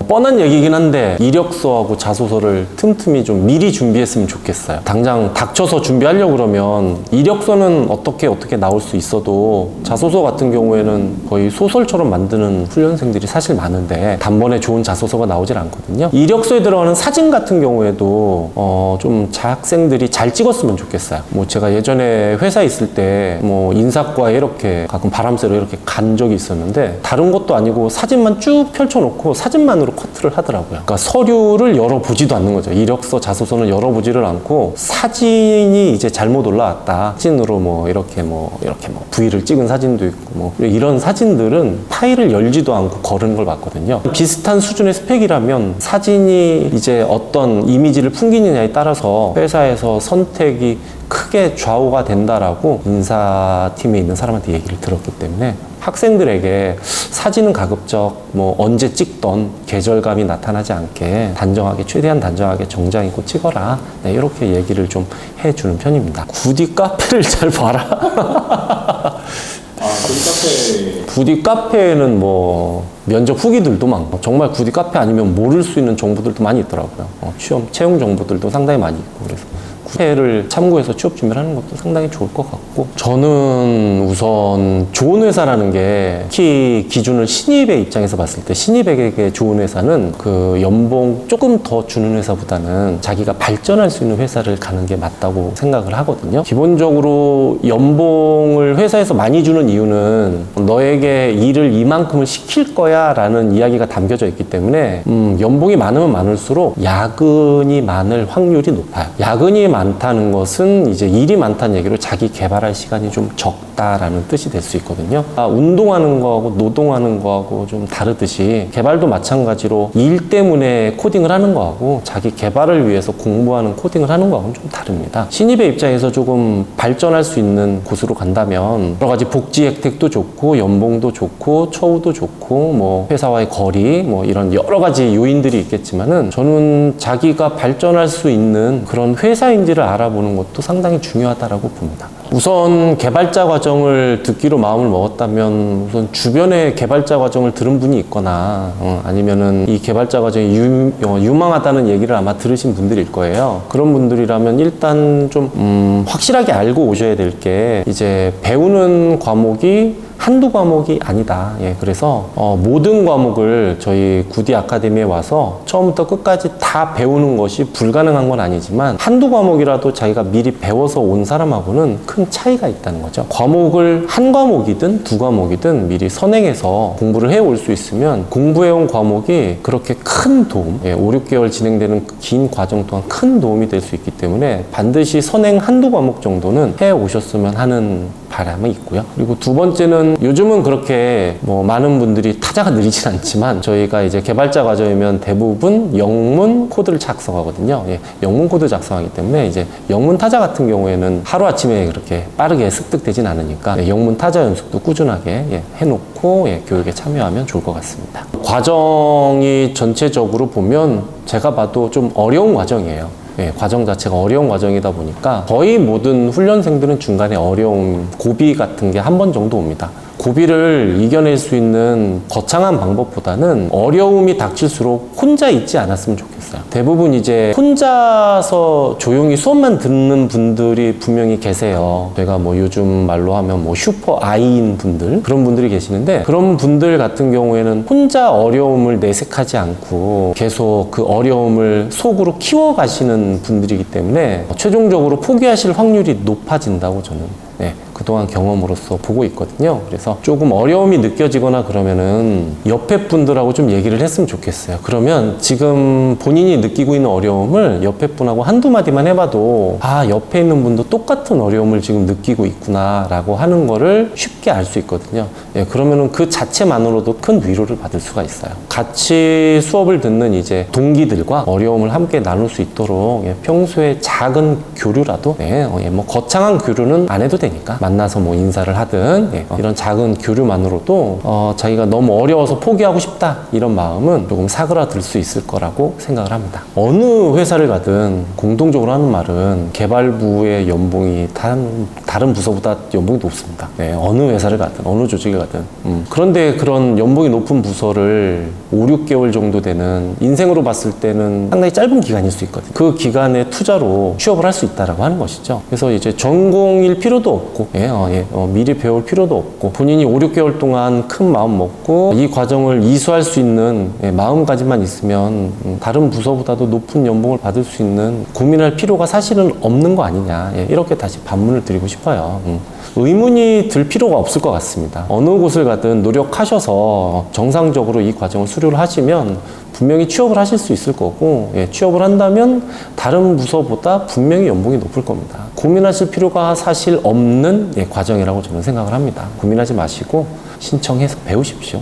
뻔한 얘기긴 한데 이력서하고 자소서를 틈틈이 좀 미리 준비했으면 좋겠어요. 당장 닥쳐서 준비하려고 그러면 이력서는 어떻게 나올 수 있어도 자소서 같은 경우에는 거의 소설처럼 만드는 훈련생들이 사실 많은데 단번에 좋은 자소서가 나오질 않거든요. 이력서에 들어가는 사진 같은 경우에도 좀 학생들이 잘 찍었으면 좋겠어요. 뭐 제가 예전에 회사에 있을 때 뭐 인사과에 이렇게 가끔 바람쐬러 이렇게 간 적이 있었는데 다른 것도 아니고 사진만 쭉 펼쳐놓고 사진만으로 커트를 하더라고요. 그러니까 서류를 열어보지도 않는 거죠. 이력서, 자소서는 열어보지를 않고 사진이 이제 잘못 올라왔다. 사진으로 뭐 이렇게 V를 찍은 사진도 있고 뭐 이런 사진들은 파일을 열지도 않고 거르는 걸 봤거든요. 비슷한 수준의 스펙이라면 사진이 이제 어떤 이미지를 풍기느냐에 따라서 회사에서 선택이 크게 좌우가 된다라고 인사팀에 있는 사람한테 얘기를 들었기 때문에 학생들에게 사진은 가급적 뭐 언제 찍던 계절감이 나타나지 않게 최대한 단정하게 정장 입고 찍어라. 네, 이렇게 얘기를 좀 해주는 편입니다. 구디 카페를 잘 봐라. 구디 카페에는 뭐 면접 후기들도 많고 정말 구디 카페 아니면 모를 수 있는 정보들도 많이 있더라고요. 채용 정보들도 상당히 많이 있고 그래서 회를 참고해서 취업 준비를 하는 것도 상당히 좋을 것 같고 저는 우선 좋은 회사라는 게 특히 기준을 신입의 입장에서 봤을 때 신입에게 좋은 회사는 그 연봉 조금 더 주는 회사보다는 자기가 발전할 수 있는 회사를 가는 게 맞다고 생각을 하거든요. 기본적으로 연봉을 회사에서 많이 주는 이유는 너에게 일을 이만큼을 시킬 거야 라는 이야기가 담겨져 있기 때문에 연봉이 많으면 많을수록 야근이 많을 확률이 높아요. 야근이 많다는 것은 이제 일이 많다는 얘기로 자기 개발할 시간이 좀 적다라는 뜻이 될 수 있거든요. 운동하는 거하고 노동하는 거하고 좀 다르듯이 개발도 마찬가지로 일 때문에 코딩을 하는 거하고 자기 개발을 위해서 공부하는 코딩을 하는 거하고는 좀 다릅니다. 신입의 입장에서 조금 발전할 수 있는 곳으로 간다면 여러 가지 복지 혜택도 좋고 연봉도 좋고 처우도 좋고 뭐 회사와의 거리 뭐 이런 여러 가지 요인들이 있겠지만은 저는 자기가 발전할 수 있는 그런 회사인지를 알아보는 것도 상당히 중요하다라고 봅니다. 우선 개발자 과정을 듣기로 마음을 먹었다면 우선 주변에 개발자 과정을 들은 분이 있거나 아니면은 이 개발자 과정이 유망하다는 얘기를 아마 들으신 분들일 거예요. 그런 분들이라면 일단 좀 확실하게 알고 오셔야 될 게 이제 배우는 과목이 한두 과목이 아니다. 그래서 모든 과목을 저희 구디 아카데미에 와서 처음부터 끝까지 다 배우는 것이 불가능한 건 아니지만 한두 과목이라도 자기가 미리 배워서 온 사람하고는 큰 차이가 있다는 거죠. 과목을 한 과목이든 두 과목이든 미리 선행해서 공부를 해올 수 있으면 공부해온 과목이 그렇게 큰 도움, 5, 6개월 진행되는 긴 과정 동안 큰 도움이 될 수 있기 때문에 반드시 선행 한두 과목 정도는 해오셨으면 하는 바람이 있고요. 그리고 두 번째는 요즘은 그렇게 뭐 많은 분들이 타자가 느리진 않지만 저희가 이제 개발자 과정이면 대부분 영문 코드를 작성하거든요. 영문 코드 작성하기 때문에 이제 영문 타자 같은 경우에는 하루아침에 그렇게 빠르게 습득되진 않으니까 영문 타자 연습도 꾸준하게 해놓고 교육에 참여하면 좋을 것 같습니다. 과정이 전체적으로 보면 제가 봐도 좀 어려운 과정이에요. 과정 자체가 어려운 과정이다 보니까 거의 모든 훈련생들은 중간에 어려움, 고비 같은 게 한 번 정도 옵니다. 고비를 이겨낼 수 있는 거창한 방법보다는 어려움이 닥칠수록 혼자 있지 않았으면 좋겠어요. 대부분 이제 혼자서 조용히 수업만 듣는 분들이 분명히 계세요. 제가 뭐 요즘 말로 하면 뭐 슈퍼 아이인 분들 그런 분들이 계시는데 그런 분들 같은 경우에는 혼자 어려움을 내색하지 않고 계속 그 어려움을 속으로 키워가시는 분들이기 때문에 최종적으로 포기하실 확률이 높아진다고 저는 그동안 경험으로서 보고 있거든요. 그래서 조금 어려움이 느껴지거나 그러면은 옆에 분들하고 좀 얘기를 했으면 좋겠어요. 그러면 지금 본인이 느끼고 있는 어려움을 옆에 분하고 한두 마디만 해봐도 옆에 있는 분도 똑같은 어려움을 지금 느끼고 있구나 라고 하는 거를 쉽게 알 수 있거든요. 그러면은 그 자체만으로도 큰 위로를 받을 수가 있어요. 같이 수업을 듣는 이제 동기들과 어려움을 함께 나눌 수 있도록 평소에 작은 교류라도 뭐 거창한 교류는 안 해도 되니까 만나서 뭐 인사를 하든 이런 작은 교류만으로도 자기가 너무 어려워서 포기하고 싶다 이런 마음은 조금 사그라들 수 있을 거라고 생각을 합니다. 어느 회사를 가든 공통적으로 하는 말은 개발부의 연봉이 다른 부서보다 연봉이 높습니다. 네, 어느 회사를 가든 어느 조직에 가든. 그런데 그런 연봉이 높은 부서를 5, 6개월 정도 되는 인생으로 봤을 때는 상당히 짧은 기간일 수 있거든요. 그 기간의 투자로 취업을 할 수 있다라고 하는 것이죠. 그래서 이제 전공일 필요도 없고 미리 배울 필요도 없고 본인이 5, 6개월 동안 큰 마음 먹고 이 과정을 이수할 수 있는 마음가짐만 있으면 다른 부서보다도 높은 연봉을 받을 수 있는 고민할 필요가 사실은 없는 거 아니냐, 이렇게 다시 반문을 드리고 싶어요. 의문이 들 필요가 없을 것 같습니다. 어느 곳을 가든 노력하셔서 정상적으로 이 과정을 수료를 하시면 분명히 취업을 하실 수 있을 거고, 취업을 한다면 다른 부서보다 분명히 연봉이 높을 겁니다. 고민하실 필요가 사실 없는 과정이라고 저는 생각을 합니다. 고민하지 마시고 신청해서 배우십시오.